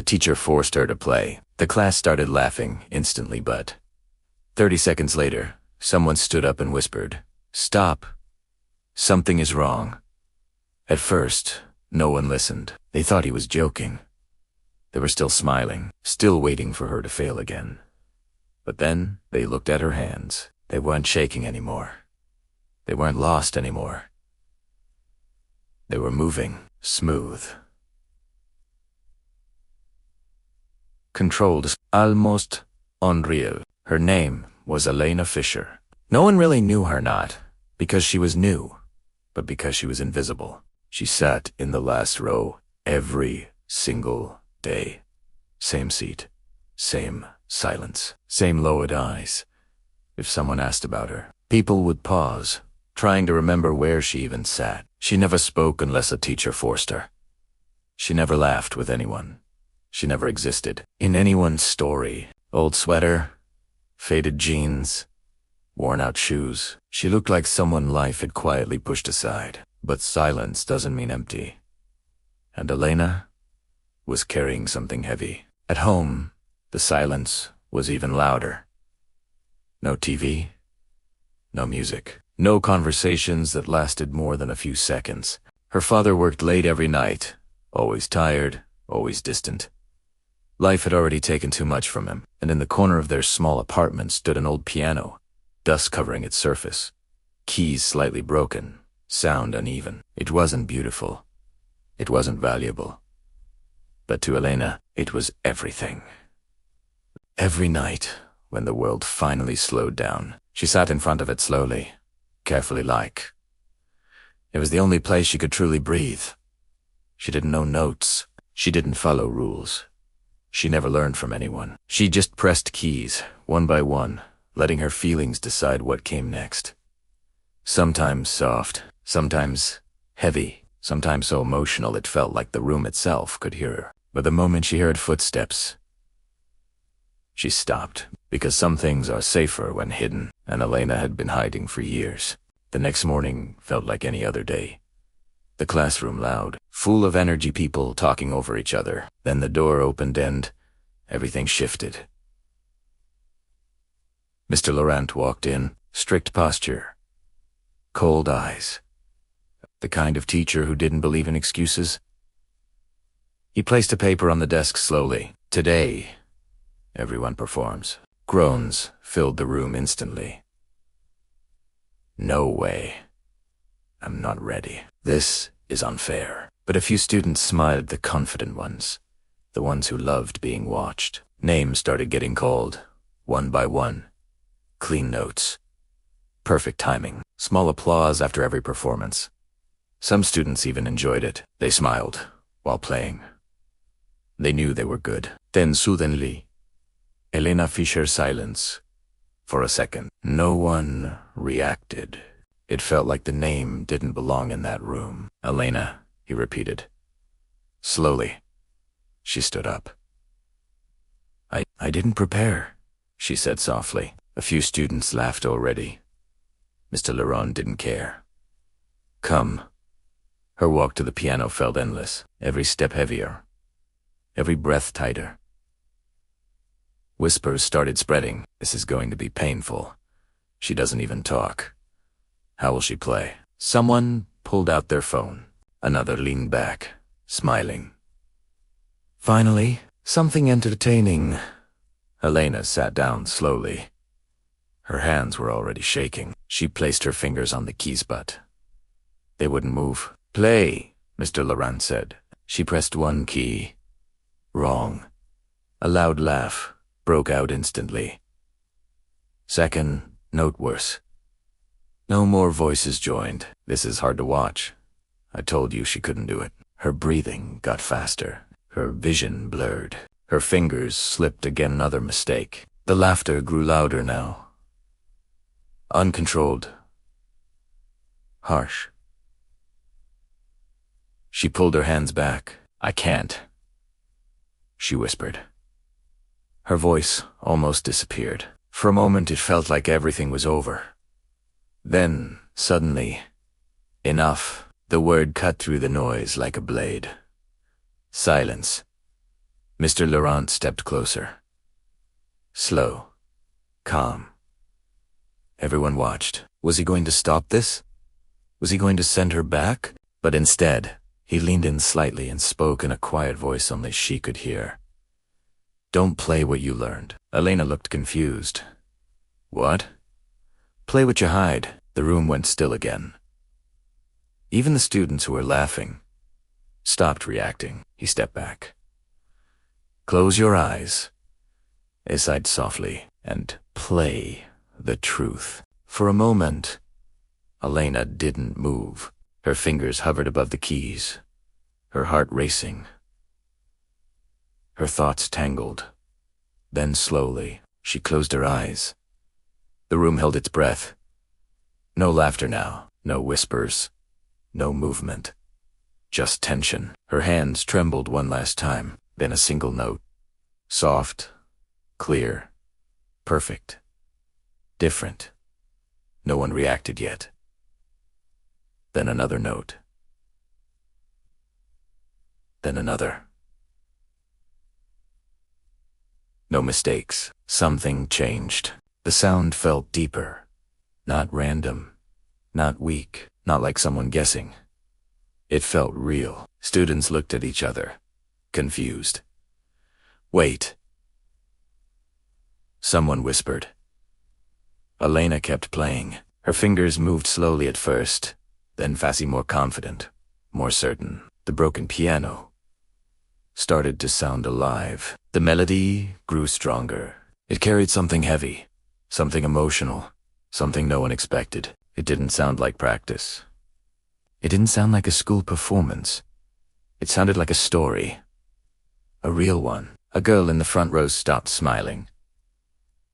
The teacher forced her to play. The class started laughing instantly, but 30 seconds later, someone stood up and whispered, "Stop. Something is wrong." At first, no one listened. They thought he was joking. They were still smiling, still waiting for her to fail again. But then they looked at her hands. They weren't shaking anymore. They weren't lost anymore. They were moving, smooth, controlled, almost unreal. Her name was Elena Fischer. No one really knew her, not because she was new, but because she was invisible. She sat in the last row every single day. Same seat, same silence, same lowered eyes. If someone asked about her, people would pause, trying to remember where she even sat. She never spoke unless a teacher forced her. She never laughed with anyone. She never existed in anyone's story. Old sweater, faded jeans, worn-out shoes. She looked like someone life had quietly pushed aside. But silence doesn't mean empty. And Elena was carrying something heavy. At home, the silence was even louder. No TV, no music, no conversations that lasted more than a few seconds. Her father worked late every night, always tired, always distant. Life had already taken too much from him, and in the corner of their small apartment stood an old piano, dust covering its surface, keys slightly broken, sound uneven. It wasn't beautiful. It wasn't valuable. But to Elena, it was everything. Every night, when the world finally slowed down, she sat in front of it slowly, carefully like. It was the only place she could truly breathe. She didn't know notes. She didn't follow rules. She never learned from anyone. She just pressed keys, one by one, letting her feelings decide what came next. Sometimes soft, sometimes heavy, sometimes so emotional it felt like the room itself could hear her. But the moment she heard footsteps, she stopped, because some things are safer when hidden, and Elena had been hiding for years. The next morning felt like any other day. The classroom loud, full of energy, people talking over each other. Then the door opened and everything shifted. Mr. Laurent walked in, strict posture, cold eyes. The kind of teacher who didn't believe in excuses. He placed a paper on the desk slowly. Today, everyone performs. Groans filled the room instantly. No way. I'm not ready. This is unfair. But a few students smiled, the confident ones, the ones who loved being watched. Names started getting called, one by one. Clean notes. Perfect timing. Small applause after every performance. Some students even enjoyed it. They smiled while playing. They knew they were good. Then suddenly, Elena Fischer's silence. For a second, no one reacted. It felt like the name didn't belong in that room. Elena, he repeated. Slowly, she stood up. I didn't prepare, she said softly. A few students laughed already. Mr. Laurent didn't care. Come. Her walk to the piano felt endless, every step heavier, every breath tighter. Whispers started spreading. This is going to be painful. She doesn't even talk. How will she play? Someone pulled out their phone. Another leaned back, smiling. Finally, something entertaining. Elena sat down slowly. Her hands were already shaking. She placed her fingers on the keys, but they wouldn't move. Play, Mr. Laurent said. She pressed one key. Wrong. A loud laugh broke out instantly. Second note worse. No more voices joined. This is hard to watch. I told you she couldn't do it. Her breathing got faster. Her vision blurred. Her fingers slipped again, another mistake. The laughter grew louder now. Uncontrolled. Harsh. She pulled her hands back. I can't, she whispered. Her voice almost disappeared. For a moment it felt like everything was over. Then, suddenly, enough. The word cut through the noise like a blade. Silence. Mr. Laurent stepped closer. Slow. Calm. Everyone watched. Was he going to stop this? Was he going to send her back? But instead, he leaned in slightly and spoke in a quiet voice only she could hear. Don't play what you learned. Elena looked confused. What? Play what you hide. The room went still again. Even the students who were laughing stopped reacting. He stepped back. Close your eyes, he sighed softly, and play the truth. For a moment, Elena didn't move. Her fingers hovered above the keys, her heart racing. Her thoughts tangled. Then slowly, she closed her eyes. The room held its breath. No laughter now, no whispers, no movement. Just tension. Her hands trembled one last time, then a single note. Soft, clear, perfect, different. No one reacted yet. Then another note. Then another. No mistakes. Something changed. The sound felt deeper. Not random. Not weak. Not like someone guessing. It felt real. Students looked at each other, confused. Wait. Someone whispered. Elena kept playing. Her fingers moved slowly at first, then fast, more confident, more certain. The broken piano started to sound alive. The melody grew stronger. It carried something heavy, something emotional, something no one expected. It didn't sound like practice. It didn't sound like a school performance. It sounded like a story. A real one. A girl in the front row stopped smiling.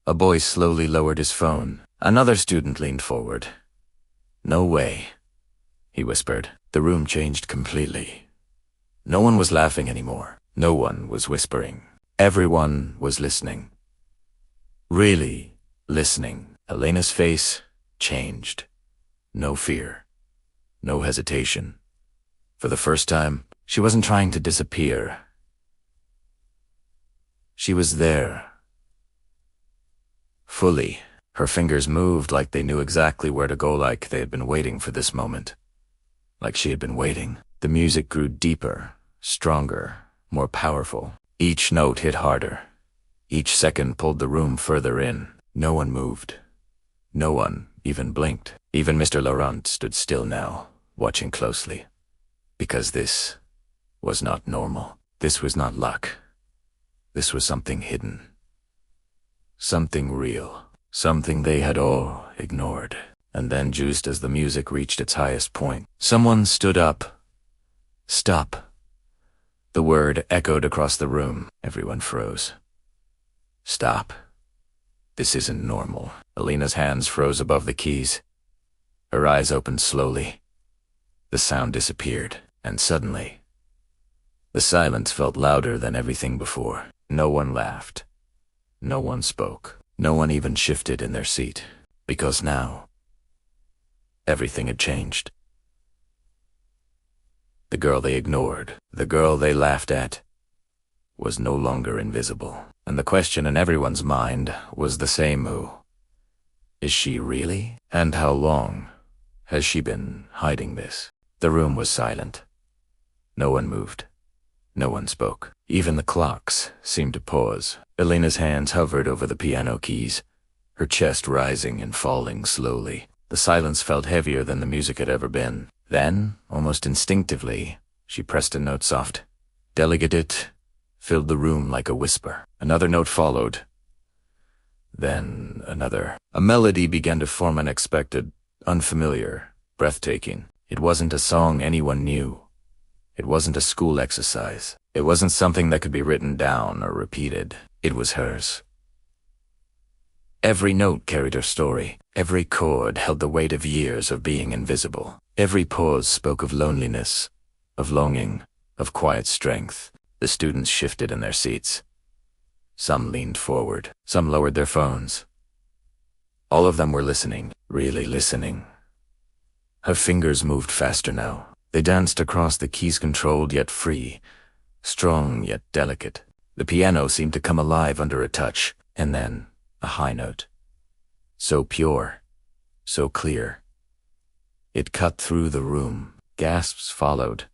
A boy slowly lowered his phone. Another student leaned forward. No way, he whispered. The room changed completely. No one was laughing anymore. No one was whispering. Everyone was listening. Really listening. Elena's face changed. No fear. No hesitation. For the first time, she wasn't trying to disappear. She was there. Fully. Her fingers moved like they knew exactly where to go, like they had been waiting for this moment. Like she had been waiting. The music grew deeper, stronger, more powerful. Each note hit harder. Each second pulled the room further in. No one moved. No one even blinked. Even Mr. Laurent stood still now, watching closely. Because this was not normal. This was not luck. This was something hidden. Something real. Something they had all ignored. And then, just as the music reached its highest point, someone stood up. Stop. The word echoed across the room. Everyone froze. Stop. This isn't normal. Elena's hands froze above the keys. Her eyes opened slowly. The sound disappeared, and suddenly, the silence felt louder than everything before. No one laughed. No one spoke. No one even shifted in their seat. Because now, everything had changed. The girl they ignored, the girl they laughed at, was no longer invisible. And the question in everyone's mind was the same: who? Is she really? And how long has she been hiding this? The room was silent. No one moved. No one spoke. Even the clocks seemed to pause. Elena's hands hovered over the piano keys, her chest rising and falling slowly. The silence felt heavier than the music had ever been. Then, almost instinctively, she pressed a note soft. Delicate it filled the room like a whisper. Another note followed. Then another. A melody began to form, unexpected, unfamiliar, breathtaking. It wasn't a song anyone knew. It wasn't a school exercise. It wasn't something that could be written down or repeated. It was hers. Every note carried her story. Every chord held the weight of years of being invisible. Every pause spoke of loneliness, of longing, of quiet strength. The students shifted in their seats. Some leaned forward. Some lowered their phones. All of them were listening, really listening. Her fingers moved faster now. They danced across the keys, controlled yet free, strong yet delicate. The piano seemed to come alive under a touch, and then a high note. So pure, so clear. It cut through the room. Gasps followed.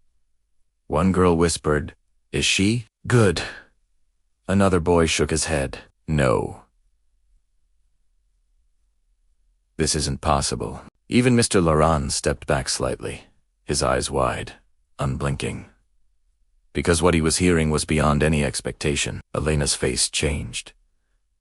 One girl whispered, "Is she good?" Another boy shook his head. "No. This isn't possible." Even Mr. Laurent stepped back slightly, his eyes wide, unblinking. Because what he was hearing was beyond any expectation. Elena's face changed.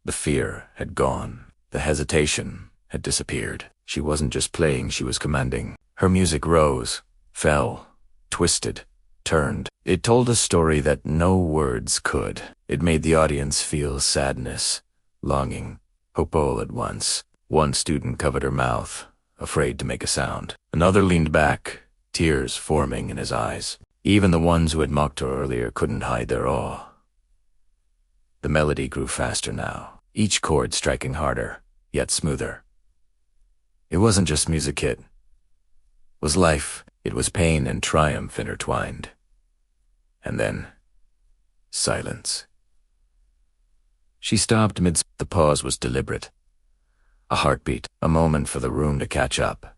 The fear had gone. The hesitation had disappeared. She wasn't just playing, she was commanding. Her music rose, fell, twisted, turned. It told a story that no words could. It made the audience feel sadness, longing, hope all at once. One student covered her mouth, afraid to make a sound. Another leaned back, tears forming in his eyes. Even the ones who had mocked her earlier couldn't hide their awe. The melody grew faster now, each chord striking harder, yet smoother. It wasn't just music, it was life. It was pain and triumph intertwined. And then, silence. She stopped mid. The pause was deliberate. A heartbeat, a moment for the room to catch up.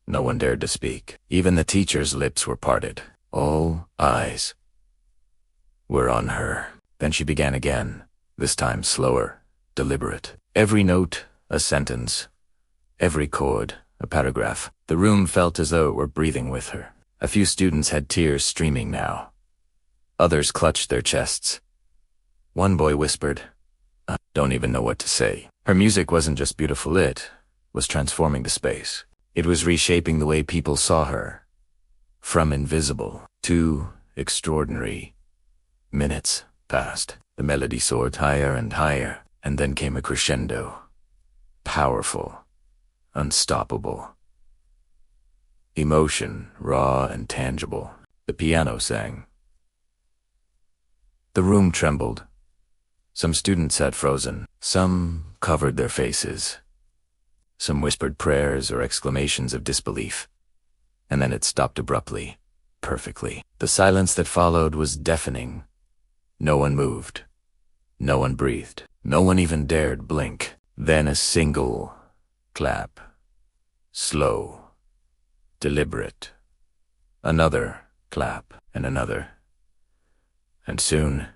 No one dared to speak. Even the teacher's lips were parted. All eyes were on her. Then she began again, this time slower, deliberate. Every note, a sentence. Every chord, a paragraph. The room felt as though it were breathing with her. A few students had tears streaming now. Others clutched their chests. One boy whispered, "I don't even know what to say." Her music wasn't just beautiful, it was transforming the space. It was reshaping the way people saw her. From invisible to extraordinary. Minutes passed. The melody soared higher and higher, and then came a crescendo. Powerful, unstoppable. Emotion, raw and tangible. The piano sang. The room trembled. Some students sat frozen. Some covered their faces. Some whispered prayers or exclamations of disbelief. And then it stopped abruptly, perfectly. The silence that followed was deafening. No one moved. No one breathed. No one even dared blink. Then a single clap. Slow, deliberate. Another clap and another. And soon,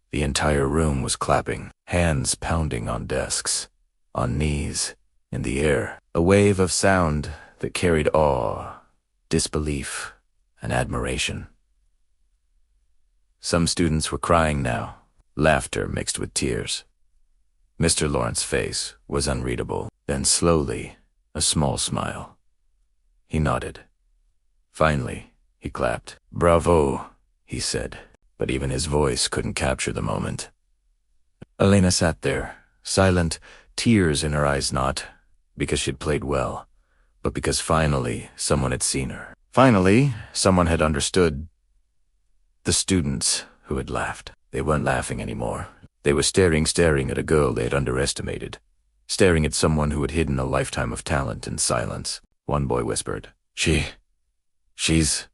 the entire room was clapping, hands pounding on desks, on knees, in the air. A wave of sound that carried awe, disbelief, and admiration. Some students were crying now, laughter mixed with tears. Mr. Laurent's face was unreadable. Then slowly, a small smile. He nodded. Finally, he clapped. "Bravo," he said, but even his voice couldn't capture the moment. Elena sat there, silent, tears in her eyes, not because she'd played well, but because finally someone had seen her. Finally, someone had understood. The students who had laughed. They weren't laughing anymore. They were staring at a girl they had underestimated, staring at someone who had hidden a lifetime of talent in silence. One boy whispered, She's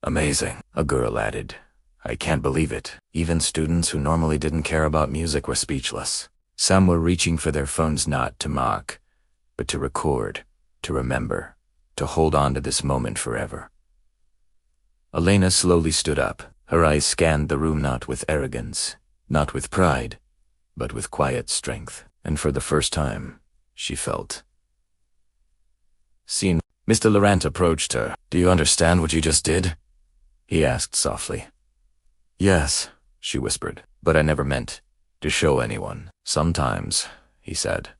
amazing," a girl added. "I can't believe it." Even students who normally didn't care about music were speechless. Some were reaching for their phones not to mock, but to record, to remember, to hold on to this moment forever. Elena slowly stood up. Her eyes scanned the room not with arrogance, not with pride, but with quiet strength. And for the first time, she felt seen. Mr. Laurent approached her. "Do you understand what you just did?" he asked softly. "Yes," she whispered, "but I never meant to show anyone." "Sometimes," he said,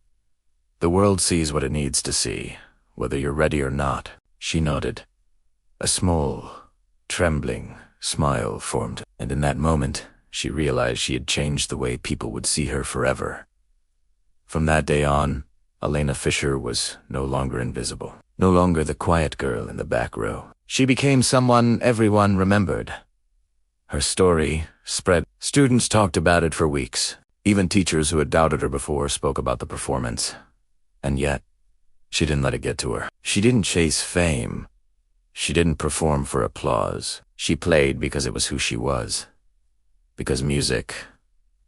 "the world sees what it needs to see, whether you're ready or not." She nodded. A small, trembling smile formed, and in that moment, she realized she had changed the way people would see her forever. From that day on, Elena Fischer was no longer invisible, no longer the quiet girl in the back row. She became someone everyone remembered. Her story spread. Students talked about it for weeks. Even teachers who had doubted her before spoke about the performance. And yet, she didn't let it get to her. She didn't chase fame. She didn't perform for applause. She played because it was who she was. because music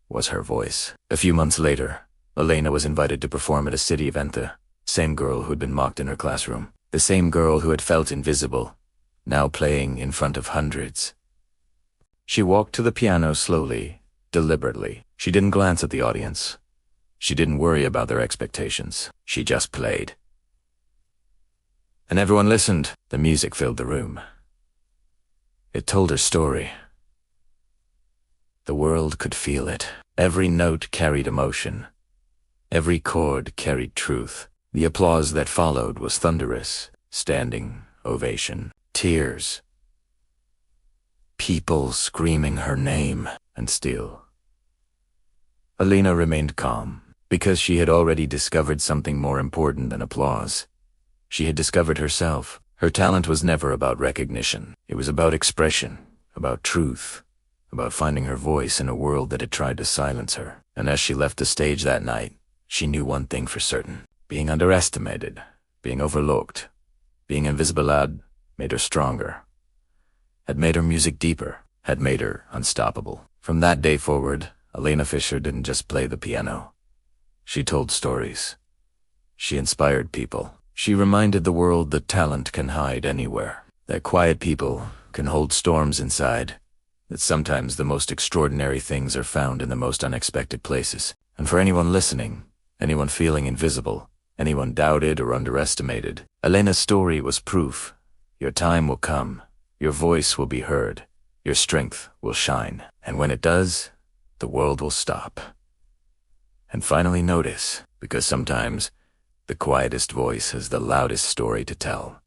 was her voice. A few months later, Elena was invited to perform at a city event. The same girl who'd been mocked in her classroom, the same girl who had felt invisible, now playing in front of hundreds. She walked to the piano slowly, deliberately. She didn't glance at the audience. She didn't worry about their expectations. She just played. And everyone listened. The music filled the room. It told her story. The world could feel it. Every note carried emotion. Every chord carried truth. The applause that followed was thunderous. Standing ovation. Tears. People screaming her name. And still, Elena remained calm, because she had already discovered something more important than applause. She had discovered herself. Her talent was never about recognition. It was about expression, about truth, about finding her voice in a world that had tried to silence her. And as she left the stage that night, she knew one thing for certain. Being underestimated, being overlooked, being invisible had made her stronger, had made her music deeper, had made her unstoppable. From that day forward, Elena Fischer didn't just play the piano. She told stories. She inspired people. She reminded the world that talent can hide anywhere, that quiet people can hold storms inside, that sometimes the most extraordinary things are found in the most unexpected places. And for anyone listening, anyone feeling invisible, anyone doubted or underestimated, Elena's story was proof. Your time will come. Your voice will be heard. Your strength will shine. And when it does, the world will stop. And finally notice, because sometimes the quietest voice has the loudest story to tell.